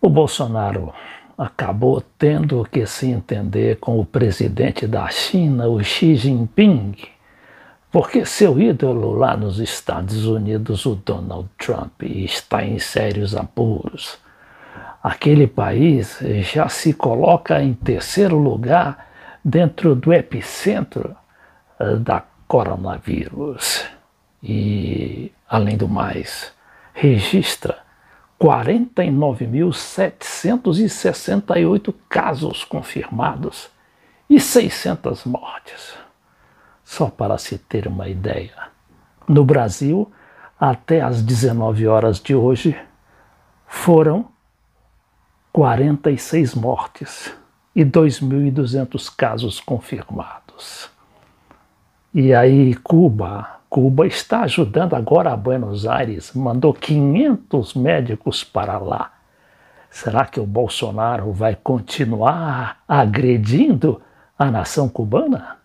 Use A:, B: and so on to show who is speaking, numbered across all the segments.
A: O Bolsonaro acabou tendo que se entender com o presidente da China, o Xi Jinping, porque seu ídolo lá nos Estados Unidos, o Donald Trump, está em sérios apuros. Aquele país já se coloca em terceiro lugar dentro do epicentro da coronavírus. E, além do mais, registra 49.768 casos confirmados e 600 mortes. Só para se ter uma ideia. No Brasil, até às 19 horas de hoje, foram 46 mortes e 2.200 casos confirmados. E aí Cuba está ajudando agora a Buenos Aires, mandou 500 médicos para lá. Será que o Bolsonaro vai continuar agredindo a nação cubana?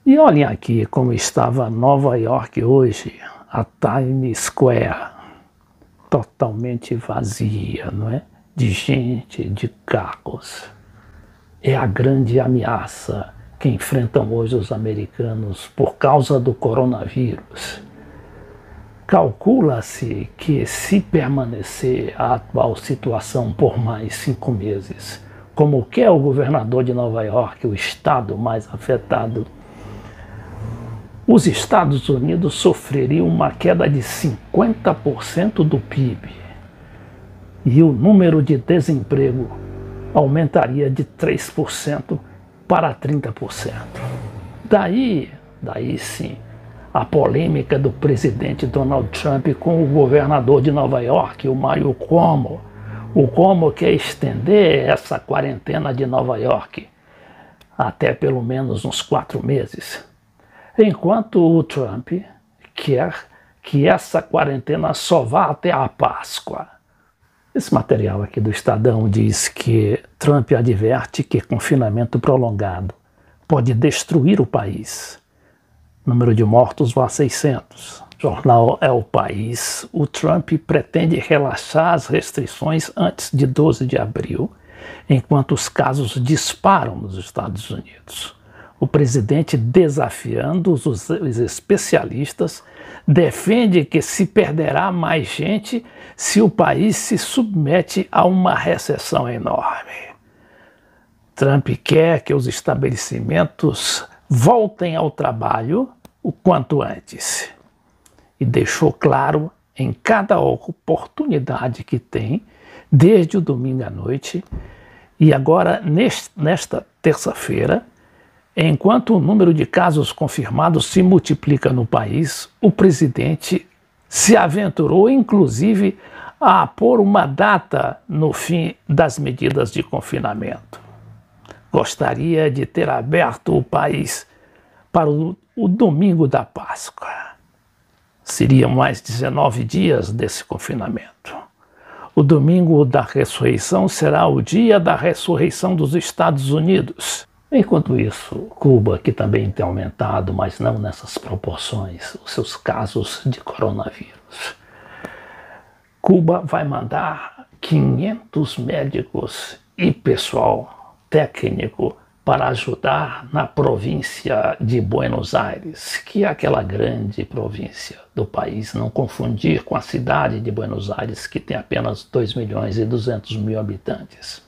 A: E olhem aqui como estava Nova York hoje, a Times Square, totalmente vazia, não é? De gente, de carros. É a grande ameaça que enfrentam hoje os americanos por causa do coronavírus. Calcula-se que, se permanecer a atual situação por mais 5 meses, como quer o governador de Nova York, o estado mais afetado, os Estados Unidos sofreriam uma queda de 50% do PIB e o número de desemprego aumentaria de 3% para 30%. Daí sim, a polêmica do presidente Donald Trump com o governador de Nova York, o Mario Cuomo. O Cuomo quer estender essa quarentena de Nova York até pelo menos uns 4 meses. Enquanto o Trump quer que essa quarentena só vá até a Páscoa. Esse material aqui do Estadão diz que Trump adverte que confinamento prolongado pode destruir o país. Número de mortos vai a 600. Jornal É o País. O Trump pretende relaxar as restrições antes de 12 de abril, enquanto os casos disparam nos Estados Unidos. O presidente, desafiando os especialistas, defende que se perderá mais gente se o país se submete a uma recessão enorme. Trump quer que os estabelecimentos voltem ao trabalho o quanto antes. E deixou claro em cada oportunidade que tem, desde o domingo à noite, e agora nesta terça-feira, enquanto o número de casos confirmados se multiplica no país, o presidente se aventurou, inclusive, a pôr uma data no fim das medidas de confinamento. Gostaria de ter aberto o país para o domingo da Páscoa. Seriam mais 19 dias desse confinamento. O domingo da ressurreição será o dia da ressurreição dos Estados Unidos. Enquanto isso, Cuba, que também tem aumentado, mas não nessas proporções, os seus casos de coronavírus. Cuba vai mandar 500 médicos e pessoal técnico para ajudar na província de Buenos Aires, que é aquela grande província do país, não confundir com a cidade de Buenos Aires, que tem apenas 2.200.000 habitantes.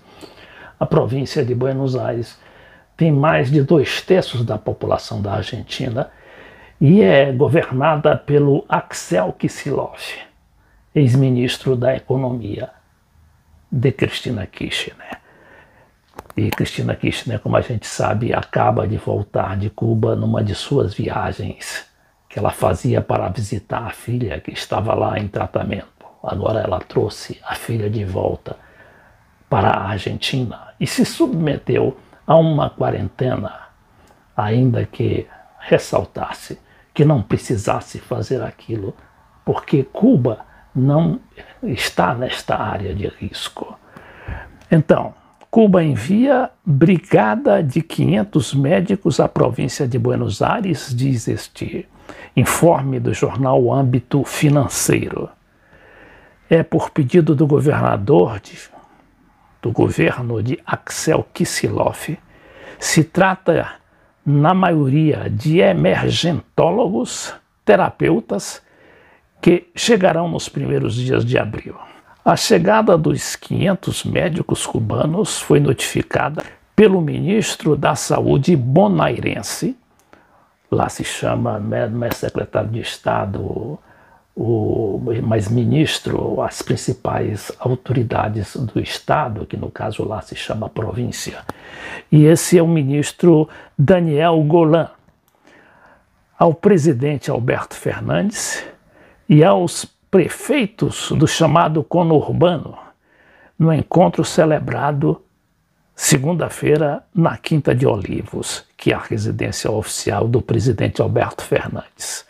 A: A província de Buenos Aires tem mais de 2/3 da população da Argentina e é governada pelo Axel Kicillof, ex-ministro da Economia de Cristina Kirchner. E Cristina Kirchner, como a gente sabe, acaba de voltar de Cuba numa de suas viagens que ela fazia para visitar a filha que estava lá em tratamento. Agora ela trouxe a filha de volta para a Argentina e se submeteu a uma quarentena, ainda que ressaltasse que não precisasse fazer aquilo, porque Cuba não está nesta área de risco. Então, Cuba envia brigada de 500 médicos à província de Buenos Aires, diz este informe do jornal Âmbito Financeiro. É por pedido do governador do governo de Axel Kicillof. Se trata, na maioria, de emergentólogos, terapeutas, que chegarão nos primeiros dias de abril. A chegada dos 500 médicos cubanos foi notificada pelo ministro da Saúde bonairense, lá se chama, não é secretário de Estado, mas ministro, as principais autoridades do Estado, que no caso lá se chama província. E esse é o ministro Daniel Golan. Ao presidente Alberto Fernandes e aos prefeitos do chamado conurbano, no encontro celebrado segunda-feira na Quinta de Olivos, que é a residência oficial do presidente Alberto Fernandes.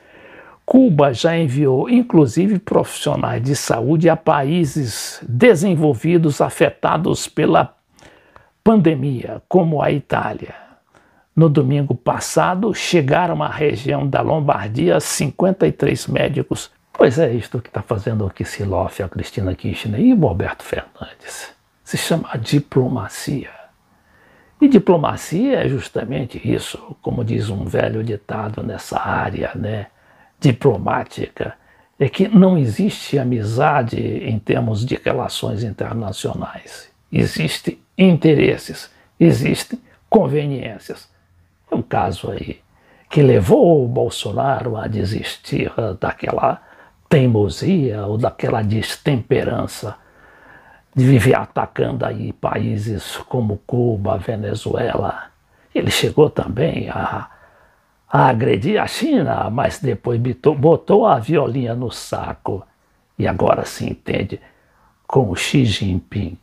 A: Cuba já enviou, inclusive, profissionais de saúde a países desenvolvidos afetados pela pandemia, como a Itália. No domingo passado, chegaram à região da Lombardia 53 médicos. Pois é isto que está fazendo o Kicillof, a Cristina Kirchner e o Alberto Fernandes. Se chama diplomacia. E diplomacia é justamente isso, como diz um velho ditado nessa área, né, diplomática, é que não existe amizade em termos de relações internacionais. Existem interesses, existem conveniências. É um caso aí que levou o Bolsonaro a desistir daquela teimosia ou daquela destemperança de viver atacando aí países como Cuba, Venezuela. Ele chegou também a agredir a China, mas depois botou a violinha no saco e agora se entende com o Xi Jinping.